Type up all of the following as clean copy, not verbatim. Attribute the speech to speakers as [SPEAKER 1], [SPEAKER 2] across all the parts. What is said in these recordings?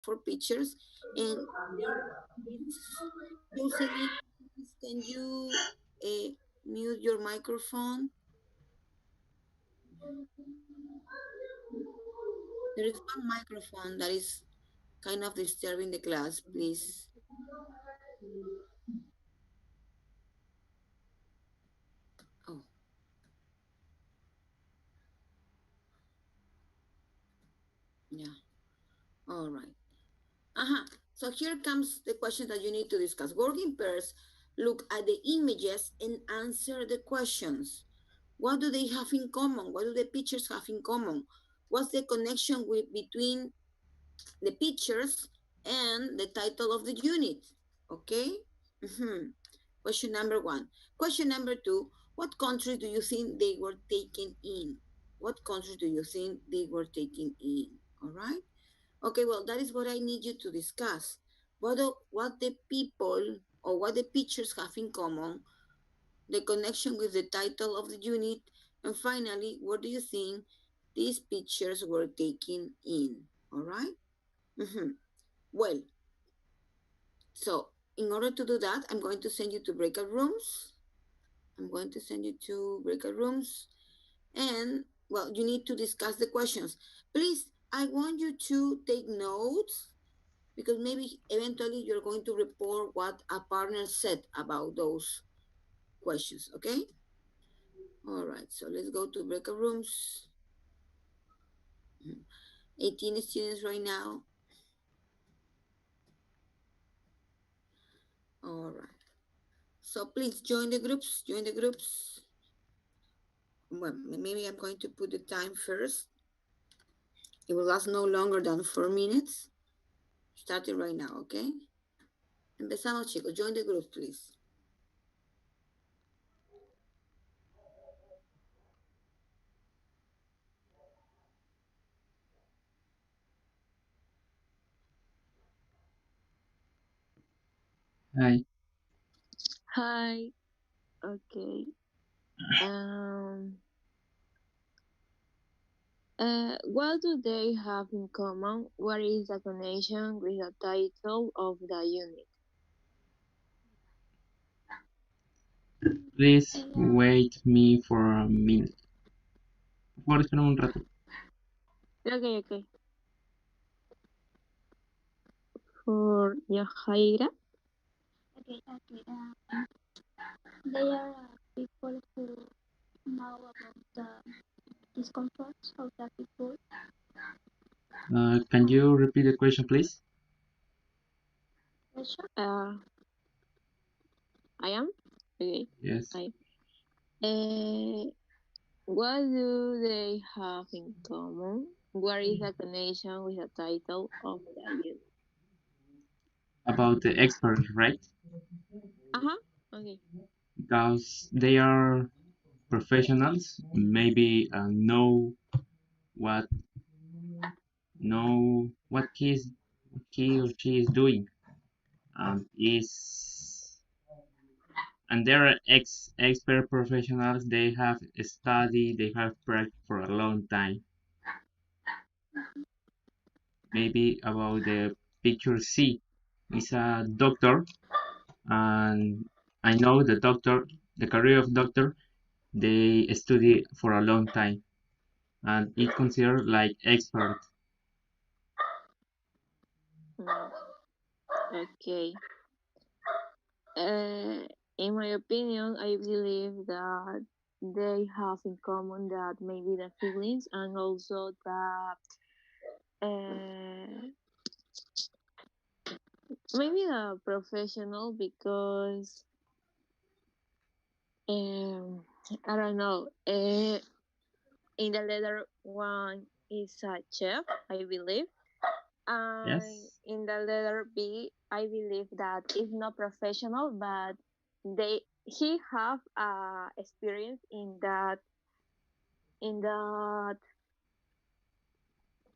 [SPEAKER 1] for pictures. And Jocelyn, can you mute your microphone? There is one microphone that is kind of disturbing the class, please. Oh, yeah. All right. So here comes the question that you need to discuss. Work in pairs, look at the images and answer the questions. What do they have in common? What do the pictures have in common? What's the connection between the pictures and the title of the unit? Okay? Question number 1. Question number 2, what country do you think they were taken in? What country do you think they were taken in? All right? Okay, well, that is what I need you to discuss. What the people or what the pictures have in common, the connection with the title of the unit, and finally, what do you think these pictures were taken in? All right? Well, so in order to do that, I'm going to send you to breakout rooms. I'm going to send you to breakout rooms. And, well, you need to discuss the questions. Please, I want you to take notes because maybe eventually you're going to report what a partner said about those questions, okay? All right, so let's go to breakout rooms. 18 students right now. All right. So please join the groups, join the groups. Well, maybe I'm going to put the time first. It will last no longer than 4 minutes. Starting right now, okay? Empezamos, chicos. Join the group, please.
[SPEAKER 2] Hi.
[SPEAKER 3] Hi. Okay. What do they have in common? What is the connection with the title of the unit?
[SPEAKER 2] Please wait me for a minute. Por favor, espera un rato.
[SPEAKER 3] Okay. For Yahaira.
[SPEAKER 4] Okay. They are people who know about the discomforts of the people.
[SPEAKER 2] Can you repeat the question, please?
[SPEAKER 3] I am? Okay.
[SPEAKER 2] Yes.
[SPEAKER 3] What do they have in common? What is the connection with the title of the unit?
[SPEAKER 2] About the experts, right?
[SPEAKER 3] Okay.
[SPEAKER 2] Because they are professionals, maybe what what he or she is doing, is and they're expert professionals. They have studied, they have practiced for a long time. Maybe about the picture C is a doctor, and I know the career of doctor, they study for a long time, and it considered like expert.
[SPEAKER 3] Okay. In my opinion, I believe that they have in common that maybe the feelings and also that maybe the professional because I don't know. In the letter one is a chef, I believe. And
[SPEAKER 2] Yes.
[SPEAKER 3] in the letter B, I believe that it's not professional, but he have experience in that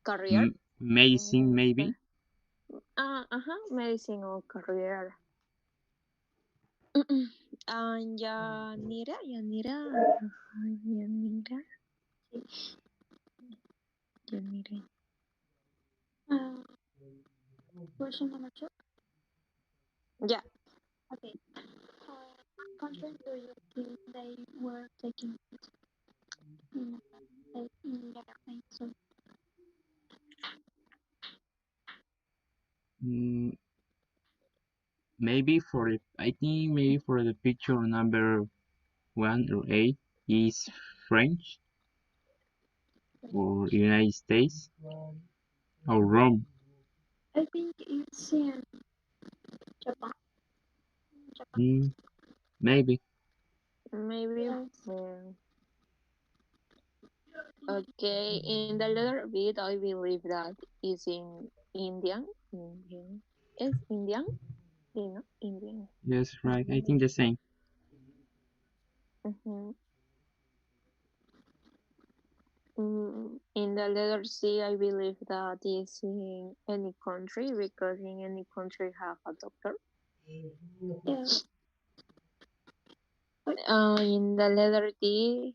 [SPEAKER 3] career.
[SPEAKER 2] Medicine, maybe.
[SPEAKER 3] Medicinal career. And Yanira.
[SPEAKER 4] Uh, Question number two.
[SPEAKER 3] Yeah.
[SPEAKER 4] Okay. What country do you think they were taking in in the campaign? So
[SPEAKER 2] Mm, maybe for the, I think maybe for the picture number 1 or 8 is French or United States or Rome.
[SPEAKER 4] I think it's in Japan. Japan.
[SPEAKER 2] Mm, maybe.
[SPEAKER 3] Maybe.
[SPEAKER 4] Yes.
[SPEAKER 3] Okay. In the letter B, I believe that is in Indian. Indian. Is Indian? You know, Indian.
[SPEAKER 2] Yes, right. I think the same.
[SPEAKER 3] Mm-hmm. In the letter C, I believe that is in any country because in any country have a doctor.
[SPEAKER 4] Yeah.
[SPEAKER 3] In the letter D,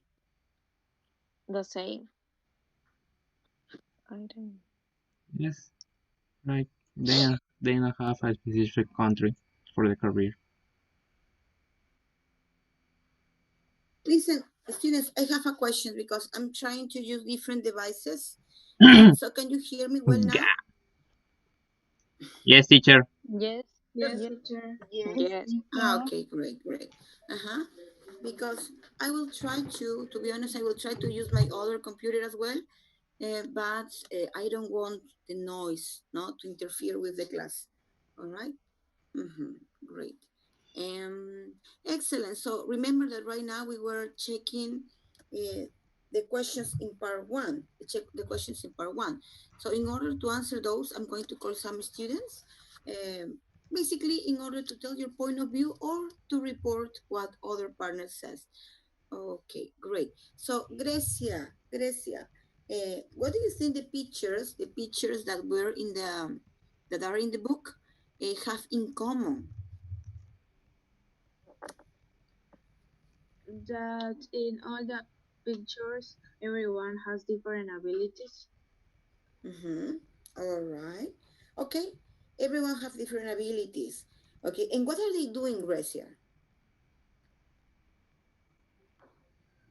[SPEAKER 3] the same. I don't.
[SPEAKER 2] Yes, right. They don't have a specific country for the career.
[SPEAKER 1] Listen, students, I have a question because I'm trying to use different devices. So can you hear me well now?
[SPEAKER 2] Ga- yes, teacher.
[SPEAKER 3] Yes.
[SPEAKER 5] Yes,
[SPEAKER 3] Yes.
[SPEAKER 5] teacher.
[SPEAKER 3] Yes.
[SPEAKER 5] Thank you.
[SPEAKER 1] Okay, great, great. Uh-huh. Because I will try to be honest, I will try to use my other computer as well, but I don't want the noise not to interfere with the class. All right. Mm-hmm. Great. Um, Excellent. So remember that right now we were checking uh, the questions in part one. Check the questions in part one. So in order to answer those, I'm going to call some students, basically in order to tell your point of view or to report what other partner says. Okay, great. So Grecia, what do you think the pictures that were in the that are in the book, have in common?
[SPEAKER 5] That in all the pictures, everyone has different abilities.
[SPEAKER 1] Mm-hmm. All right. Okay. Everyone have different abilities. Okay. And what are they doing, Grecia?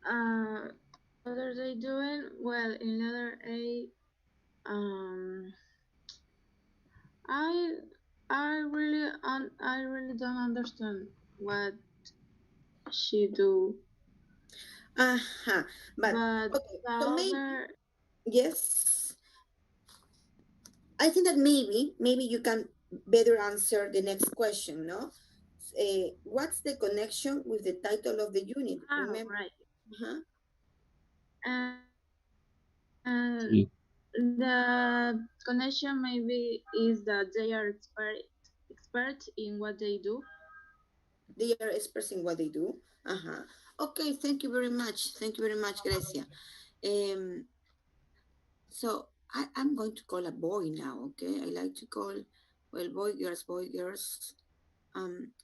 [SPEAKER 5] Uh, what are they doing? Well, in letter A, um, I I really don't understand what she do,
[SPEAKER 1] Uh-huh. But
[SPEAKER 5] but
[SPEAKER 1] okay.
[SPEAKER 5] the
[SPEAKER 1] So maybe
[SPEAKER 5] other
[SPEAKER 1] yes. I think that maybe you can better answer the next question. No. What's the connection with the title of the unit? Remember?
[SPEAKER 5] right,
[SPEAKER 1] Uh-huh.
[SPEAKER 5] and
[SPEAKER 2] Sí.
[SPEAKER 5] the connection maybe is that they are expert in what they do.
[SPEAKER 1] They are expressing what they do. Uh-huh. Okay. Thank you very much. Thank you very much, Grecia. Um. So I'm going to call a boy now, okay? I like to call, well, boy, girls.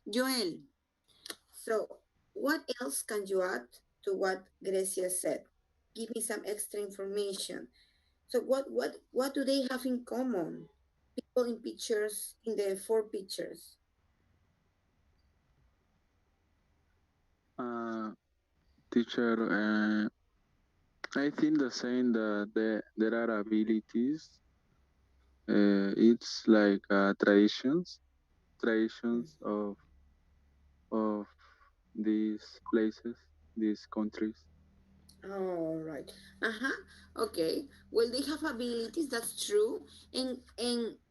[SPEAKER 1] Joel, so what else can you add to what Grecia said? Give me some extra information. So what do they have in common? People in pictures, in the four pictures.
[SPEAKER 6] Uh, Teacher, I think the same that there are abilities. It's like traditions of these places, these countries.
[SPEAKER 1] All right. Uh-huh. Okay. Well, they have abilities, that's true. And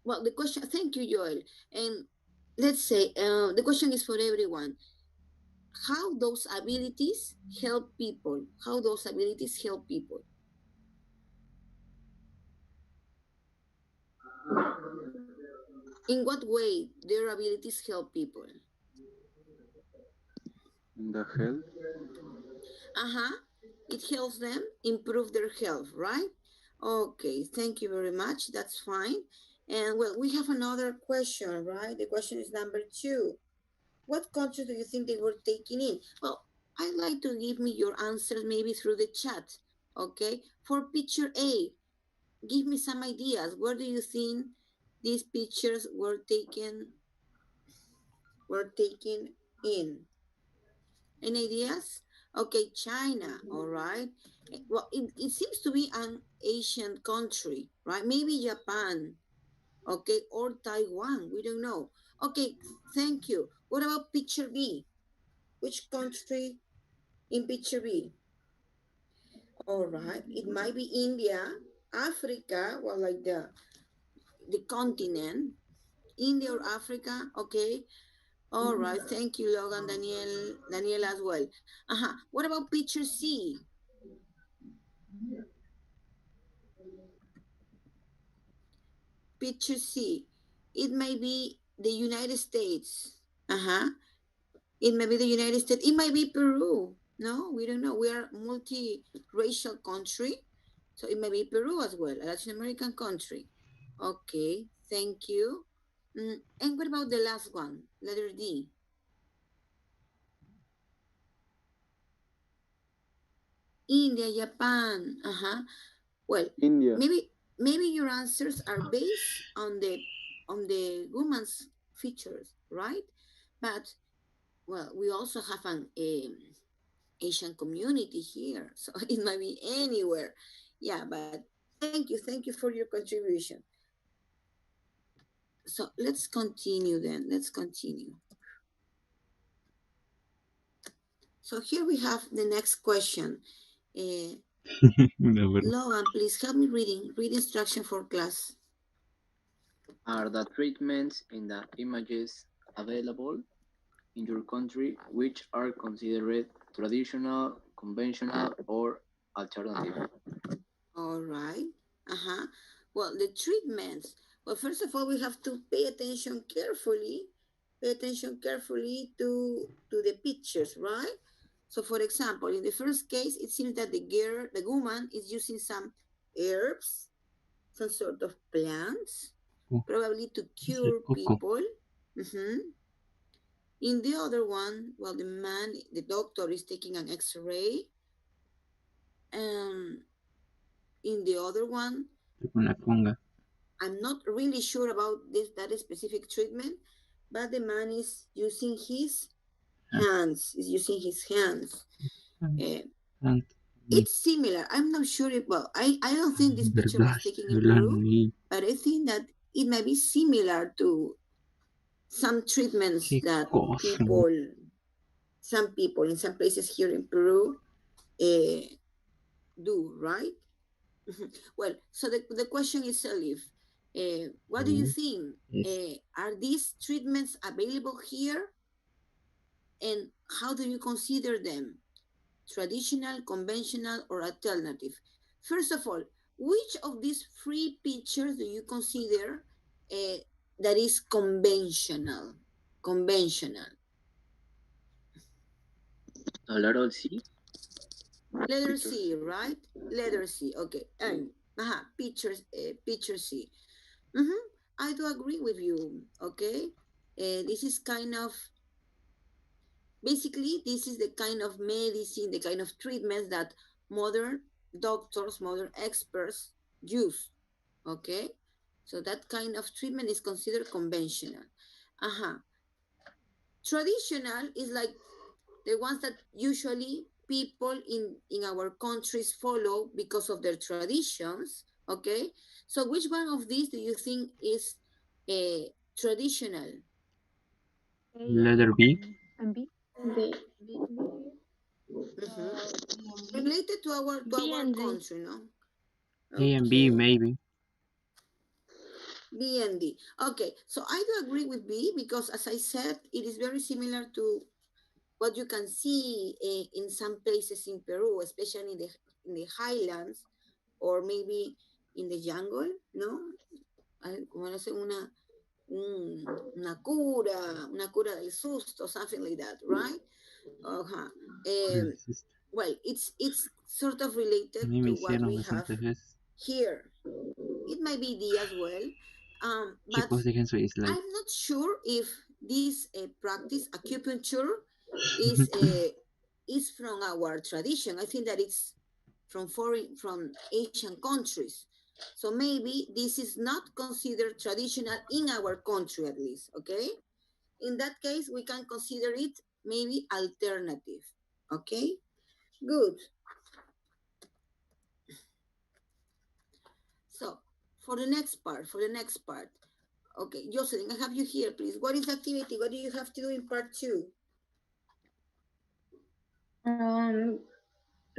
[SPEAKER 1] well, the question, thank you, Joel. And let's say the question is for everyone. How those abilities help people? How those abilities help people? In what way their abilities help people?
[SPEAKER 6] In the health.
[SPEAKER 1] Uh-huh. It helps them improve their health, right? Okay, thank you very much. That's fine. And well, we have another question, right? The question is number two. What countries do you think they were taking in? Well, I'd like to give me your answers maybe through the chat. Okay. For picture A, give me some ideas. Where do you think? these pictures were taken in. Any ideas? Okay, China, all right. Well, it seems to be an Asian country, right? Maybe Japan, okay, or Taiwan. We don't know. Okay, thank you. What about picture B? Which country in picture B? All right, it might be India, Africa, well, like the continent, India or Africa. Okay, all right. Thank you, Logan, Daniel as well. What about picture C? Picture C. It may be the United States. Uh-huh. It may be the United States. It might be Peru. No, we don't know. We are a multi-racial country. So it may be Peru as well, a Latin American country. Okay, thank you. And what about the last one? Letter D. India, Japan. Well,
[SPEAKER 6] India.
[SPEAKER 1] maybe your answers are based on the woman's features, right? But well, we also have an Asian community here, so it might be anywhere. Yeah, but thank you for your contribution. So let's continue then. Let's continue. So here we have the next question. Uh,
[SPEAKER 2] De verdad.
[SPEAKER 1] Logan, please help me read instruction for class.
[SPEAKER 7] Are the treatments in the images available in your country which are considered traditional, conventional, or alternative?
[SPEAKER 1] All right. Uh-huh. Well, the treatments. Well, first of all, we have to pay attention carefully. Pay attention carefully to the pictures, right? So, for example, in the first case, it seems that the woman, is using some herbs, some sort of plants,
[SPEAKER 2] Oh,
[SPEAKER 1] probably to
[SPEAKER 2] es el
[SPEAKER 1] cure
[SPEAKER 2] coco.
[SPEAKER 1] people. Mhm. In the other one, well, the doctor is taking an X-ray. Um, in the other one,
[SPEAKER 2] Con la conga.
[SPEAKER 1] I'm not really sure about that specific treatment, but the man is using his
[SPEAKER 2] Ah,
[SPEAKER 1] hands. Is using his hands.
[SPEAKER 2] tant,
[SPEAKER 1] Uh,
[SPEAKER 2] tant. Mi
[SPEAKER 1] it's similar. I'm not sure if well, I don't think this picture
[SPEAKER 2] verdad,
[SPEAKER 1] was taken
[SPEAKER 2] estoy
[SPEAKER 1] in
[SPEAKER 2] hablando
[SPEAKER 1] Peru,
[SPEAKER 2] y
[SPEAKER 1] but I think that it may be similar to some treatments
[SPEAKER 2] qué
[SPEAKER 1] that
[SPEAKER 2] cosmo.
[SPEAKER 1] some people in some places here in Peru uh, do, right? Well, so the question is, Salif, what do you
[SPEAKER 2] Uh,
[SPEAKER 1] think?
[SPEAKER 2] es
[SPEAKER 1] Are these treatments available here? And how do you consider them? Traditional, conventional, or alternative? First of all, which of these three pictures do you consider uh, that is conventional? Conventional.
[SPEAKER 7] A letter C,
[SPEAKER 1] Letter
[SPEAKER 7] picture
[SPEAKER 1] C,
[SPEAKER 7] C.
[SPEAKER 1] right? Letter C. Okay. Picture C. Mm-hmm. I do agree with you. Okay. This is kind of basically this is the kind of medicine, the kind of treatments that modern doctors, modern experts use. Okay. So that kind of treatment is considered conventional. Uh-huh. Traditional is like the ones that usually people in our countries follow because of their traditions. Okay, so which one of these do you think is traditional?
[SPEAKER 3] A
[SPEAKER 2] letter B,
[SPEAKER 3] and B.
[SPEAKER 5] B.
[SPEAKER 3] B.
[SPEAKER 1] Mm-hmm.
[SPEAKER 3] B and B.
[SPEAKER 1] Related to our
[SPEAKER 3] B and
[SPEAKER 1] country,
[SPEAKER 3] D.
[SPEAKER 1] no?
[SPEAKER 2] A and B
[SPEAKER 1] Okay,
[SPEAKER 2] maybe.
[SPEAKER 1] B and D. Okay, so I do agree with B because, as I said, it is very similar to what you can see in some places in Peru, especially in the highlands, or maybe in the jungle, ¿no? Como no sé, una cura del susto, something like that, right? Uh-huh.
[SPEAKER 2] Con
[SPEAKER 1] Um,
[SPEAKER 2] el sister.
[SPEAKER 1] well, it's sort of
[SPEAKER 2] A
[SPEAKER 1] related
[SPEAKER 2] mí me
[SPEAKER 1] to what
[SPEAKER 2] hicieron
[SPEAKER 1] we have
[SPEAKER 2] bastantes veces.
[SPEAKER 1] here. It might be D as well, but
[SPEAKER 2] Chicos, dejen su dislike.
[SPEAKER 1] I'm not sure if this practice, acupuncture, is is from our tradition. I think that it's from Asian countries. So maybe this is not considered traditional in our country at least, okay? In that case, we can consider it maybe alternative, okay? Good. So for the next part, okay, Jocelyn, I have you here, please. What is the activity? What do you have to do in part two?
[SPEAKER 5] Um,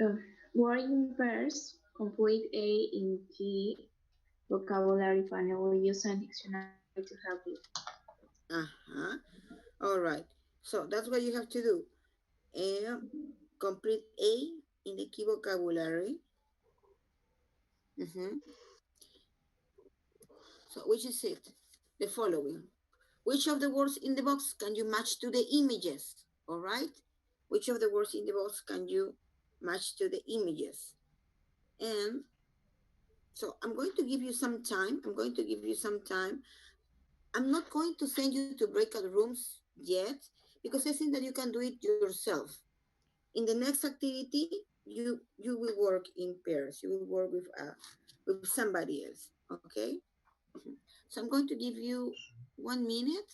[SPEAKER 5] uh, Word in pairs, complete A in key vocabulary panel. Use a dictionary to help you.
[SPEAKER 1] Uh-huh. All right. So that's what you have to do. And complete A in the key vocabulary. Mm-hmm. So which is it? The following. Which of the words in the box can you match to the images? All right. Which of the words in the box can you match to the images? And so I'm going to give you some time. I'm going to give you some time. I'm not going to send you to breakout rooms yet because I think that you can do it yourself. In the next activity, you will work in pairs. You will work with somebody else. Okay. So I'm going to give you 1 minute,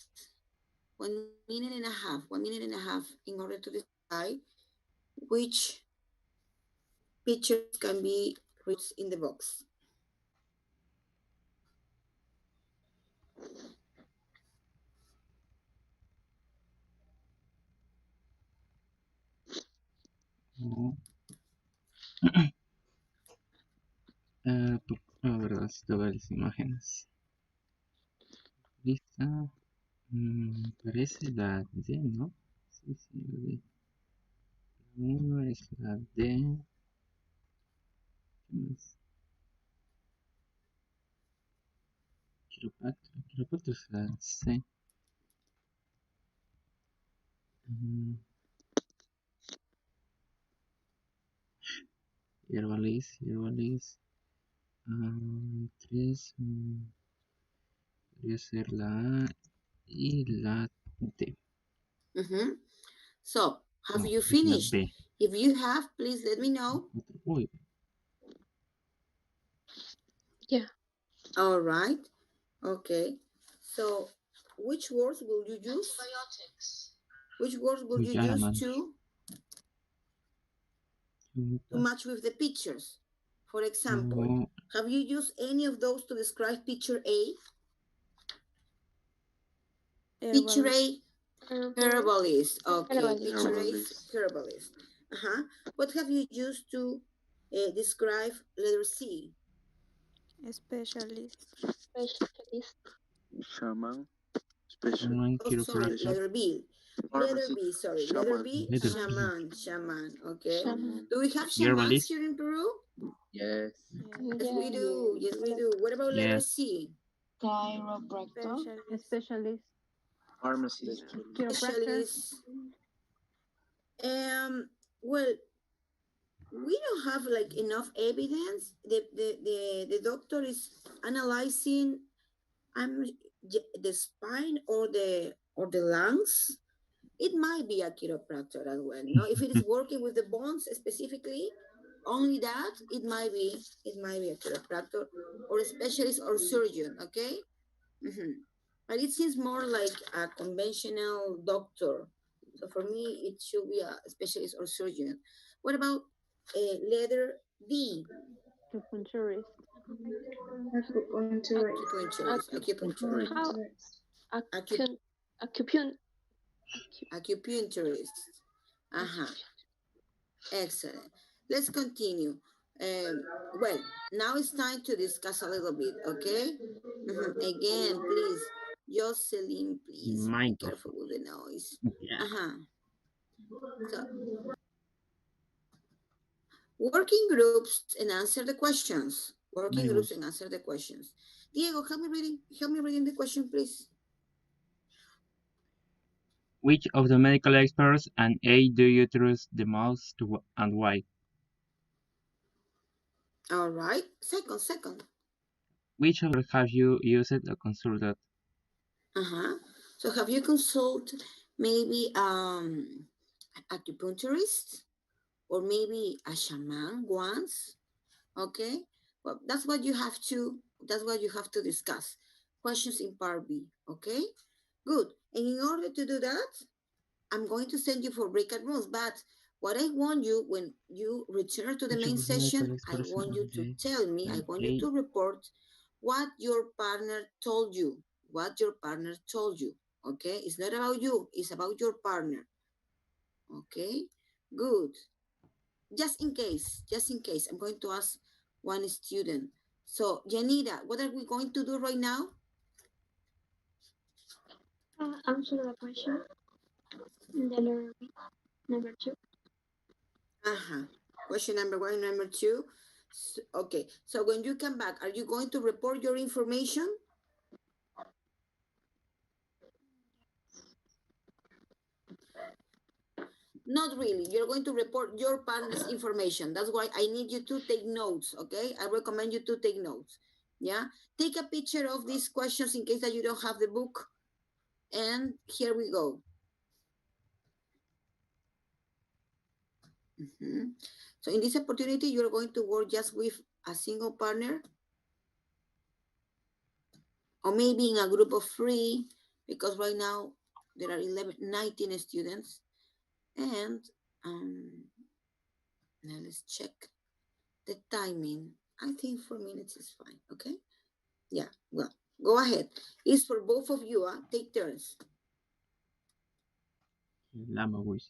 [SPEAKER 1] 1 minute and a half, 1 minute and a half in order to decide which pictures can be written in the box.
[SPEAKER 2] Oh, verdad, necesito ver las imágenes. Lista. Parece la D, ¿no? Sí, sí, la D. Uno es la D. ¿Qué más? Quiropacto. Quiropacto es la C. Hierbalis, hierbalis. Tres. Podría ser la A y la D.
[SPEAKER 1] Mm-hmm. So, have
[SPEAKER 2] No,
[SPEAKER 1] you
[SPEAKER 2] es la
[SPEAKER 1] finished?
[SPEAKER 2] B.
[SPEAKER 1] If you have, please let me know.
[SPEAKER 2] Uy,
[SPEAKER 3] Yeah.
[SPEAKER 1] All right. Okay. So, which words will you use? Which words will you
[SPEAKER 2] ya la
[SPEAKER 1] use
[SPEAKER 2] mano.
[SPEAKER 1] to match with the pictures? For example,
[SPEAKER 2] Oh,
[SPEAKER 1] have you used any of those to describe picture A? Picture A, herbalist. Okay, picture A is
[SPEAKER 7] Herbalist.
[SPEAKER 1] herbalist. Uh-huh. What have you used to describe letter C?
[SPEAKER 4] Specialist.
[SPEAKER 3] Specialist.
[SPEAKER 6] Shaman, special,
[SPEAKER 2] shaman,
[SPEAKER 1] Oh, sorry,
[SPEAKER 2] chiropractor,
[SPEAKER 1] letter B. Letter
[SPEAKER 7] Pharmacy.
[SPEAKER 1] B, sorry. Letter
[SPEAKER 6] shaman,
[SPEAKER 1] B,
[SPEAKER 2] letter B,
[SPEAKER 1] shaman, shaman. Okay.
[SPEAKER 3] Shaman.
[SPEAKER 1] Do we have shamans
[SPEAKER 2] herbalist,
[SPEAKER 1] here in Peru?
[SPEAKER 7] Yes.
[SPEAKER 4] Yes.
[SPEAKER 1] Yes, we
[SPEAKER 3] Yeah.
[SPEAKER 1] do. Yes, we do. What about letter
[SPEAKER 2] yes,
[SPEAKER 1] C?
[SPEAKER 3] Chiropractor.
[SPEAKER 4] Specialist.
[SPEAKER 3] Specialist.
[SPEAKER 7] Pharmacist.
[SPEAKER 3] Chiropractor.
[SPEAKER 1] Specialist. Um, well, we don't have like enough evidence. The doctor is analyzing um the spine or the lungs. It might be a chiropractor as well. No, if it is working with the bones specifically, only that it might be a chiropractor or a specialist or surgeon. Okay. But it seems more like a conventional doctor. So for me, it should be a specialist or surgeon. What about letter D?
[SPEAKER 3] Acupuncturist.
[SPEAKER 5] Acupuncturist.
[SPEAKER 1] Acupuncturist.
[SPEAKER 3] Acu,
[SPEAKER 1] Acupuncturist.
[SPEAKER 3] how
[SPEAKER 5] Acupuncturist.
[SPEAKER 1] Acu-
[SPEAKER 3] acu, acupun,
[SPEAKER 1] acupuncturist. Uh-huh. Excellent. Let's continue. Well, now it's time to discuss a little bit, okay? Again, please, Jocelyn, please be careful
[SPEAKER 2] microphone,
[SPEAKER 1] with the noise.
[SPEAKER 2] yeah,
[SPEAKER 1] Uh-huh. So, working groups and answer the questions. Working
[SPEAKER 2] my
[SPEAKER 1] groups and
[SPEAKER 2] voice.
[SPEAKER 1] answer the questions. Diego, help me reading the question, please.
[SPEAKER 2] Which of the medical experts and A do you trust the most and why?
[SPEAKER 1] All right. Second.
[SPEAKER 2] Which of have you used or consulted?
[SPEAKER 1] Uh-huh. So have you consulted maybe an acupuncturist or maybe a shaman once? Okay. Well, that's what you have to discuss. Questions in part B, okay? Good. And in order to do that, I'm going to send you for breakout rooms, but what I want you when you return to the
[SPEAKER 2] Muchas
[SPEAKER 1] main
[SPEAKER 2] personas
[SPEAKER 1] session,
[SPEAKER 2] cuáles
[SPEAKER 1] I want you to
[SPEAKER 2] personas
[SPEAKER 1] tell me, I want you
[SPEAKER 2] okay.
[SPEAKER 1] to report what your partner told you. What your partner told you. Okay? It's not about you, it's about your partner. Okay? Good. Just in case, I'm going to ask one student. So, Janita, what are we going to do right now?
[SPEAKER 4] Answer the question. The letter B, number two.
[SPEAKER 1] Uh-huh. Question number one, number two. Okay, so when you come back, are you going to report your information? Not really. You're going to report your partner's information. That's why I need you to take notes, okay? I recommend you to take notes. Yeah? Take a picture of these questions in case that you don't have the book. And here we go. Mhm. So in this opportunity, you're going to work just with a single partner or maybe in a group of three, because right now there are 19 students. And now let's check the timing. I think 4 minutes is fine, okay? Yeah, well, go ahead. It's for both of you, take turns.
[SPEAKER 2] Lama voice.